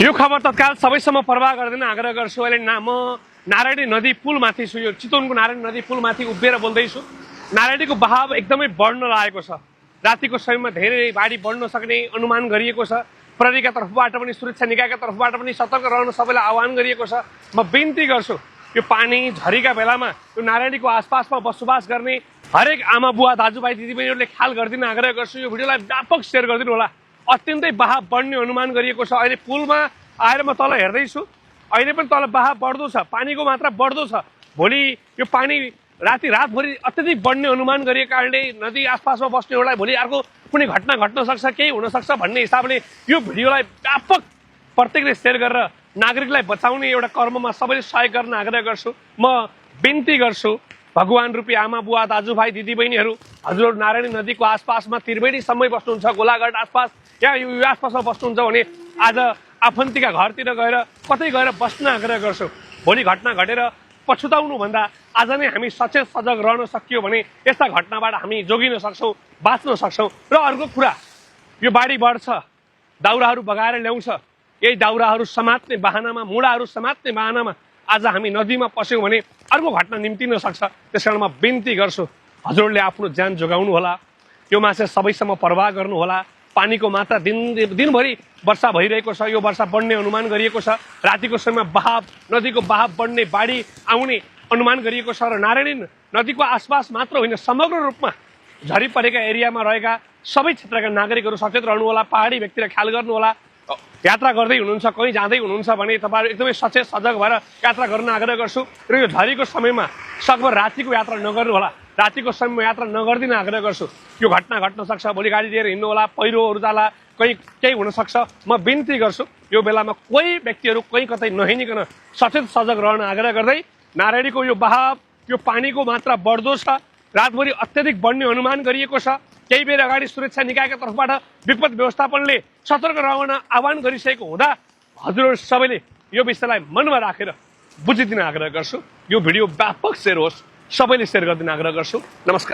यो खबर तत्काल सबैसम्म प्रवाह गर्दैन आग्रह गर्छु। अहिले म नारायणी नदी पुलमाथि छु। यो चितवनको नारायणी नदी पुलमाथि उभिएर बोल्दैछु। नारायणीको बहाव एकदमै बढ्न लागेको छ। रातिको समयमा धेरै बाढी बढ्न सक्ने अनुमान गरिएको छ। प्रहरीका तर्फबाट पनि सुरक्षा निकायका तर्फबाट पनि सतर्क रहन सबैलाई आह्वान गरिएको छ। म बिन्ती गर्छु यो पानी झरीका बेलामा यो नारायणीको आसपासमा बसोबास गर्ने हरेक आमा बुवा दाजुभाइ दिदीबहिनीहरूले ख्याल गरिदिन आग्रह गर्छु। यो भिडियोलाई व्यापक सेयर गरिदिनु होला। अत्यन्तै बहाव बढ्ने अनुमान गरिएको छ। अहिले पुलमा आएर म तल हेर्दैछु, अहिले पनि तल बहाव बढ्दो छ, पानीको मात्रा बढ्दो छ। भोलि यो पानी रातभरि अत्यधिक बढ्ने अनुमान गरिएको कारणले नदी आसपासमा बस्नेहरूलाई भोलि अर्को कुनै घटना घट्न सक्छ, केही हुनसक्छ भन्ने हिसाबले यो भिडियोलाई व्यापक प्रत्येकले सेयर गरेर नागरिकलाई बचाउने एउटा कर्ममा सबैले सहयोग गर्न आग्रह गर्छु। म बिन्ती गर्छु भगवान रूपी आमा बुवा दाजुभाइ दिदीबहिनीहरू, हजुरहरू नारायणी नदीको आसपासमा त्रिवेणीसम्मै बस्नुहुन्छ, गोलाघाट आसपास या यो आसपासमा बस्नुहुन्छ भने आज आफन्तीका घरतिर गएर कतै गएर बस्न आग्रह गर्छु। भोलि घटना घटेर पछुताउनुभन्दा आज नै हामी सचेत सजग रहन सकियो भने यस्ता घटनाबाट हामी जोगिन सक्छौँ, बाँच्न सक्छौँ। र अर्को कुरा, यो बाढी बढ्छ, दाउराहरू बगाएर ल्याउँछ, यही दाउराहरू समात्ने बहानामा, मुढाहरू समात्ने बहानामा आज हामी नदीमा पस्यौँ भने अर्को घटना निम्तिन सक्छ। त्यसकारण म बिन्ती गर्छु हजुरहरूले आफ्नो ज्यान जोगाउनु होला। यो मासे सबैसम्म प्रवाह गर्नु होला। पानीको मात्रा दिनभरि वर्षा भइरहेको छ। यो वर्षा बढ्ने अनुमान गरिएको छ। रातिको समयमा नदीको बहाव बढ्ने, बाढी आउने अनुमान गरिएको छ। र नारायणी नदीको आसपास मात्र होइन, समग्र रूपमा झरी परेका एरियामा रहेका सबै क्षेत्रका नागरिकहरू सचेत रहनु होला। पहाडी व्यक्तिलाई ख्याल गर्नु होला। यात्रा गर्दै हुनुहुन्छ, कहीँ जाँदै हुनुहुन्छ भने तपाईँहरू एकदमै सचेत सजग भएर यात्रा गर्न आग्रह गर्छु। र यो झरीको समयमा सकभर रातिको यात्रा नगर्नु होला। रातिको समयमा यात्रा नगरिदिन आग्रह गर्छु। यो घटना घट्न सक्छ। भोलि गाडी लिएर हिँड्नु होला, पहिरोहरू जाला, कहीँ केही हुनसक्छ। म बिन्ती गर्छु यो बेलामा कोही व्यक्तिहरू कहीँ कतै नहिँडिकन सचेत सजग रहन आग्रह गर्दै नारायणीको यो बहाव, यो पानीको मात्रा बढ्दो छ। रातभरि अत्यधिक बढ्ने अनुमान गरिएको छ। केही बेर अगाडि सुरक्षा निकायका तर्फबाट विपद व्यवस्थापनले सतर्क रहन आह्वान गरिसकेको हुँदा हजुरहरू सबैले यो विषयलाई मनमा राखेर बुझिदिन आग्रह गर्छु। यो भिडियो व्यापक सेयर होस्, सबैले सेयर गरिदिन आग्रह गर्छु। नमस्कार।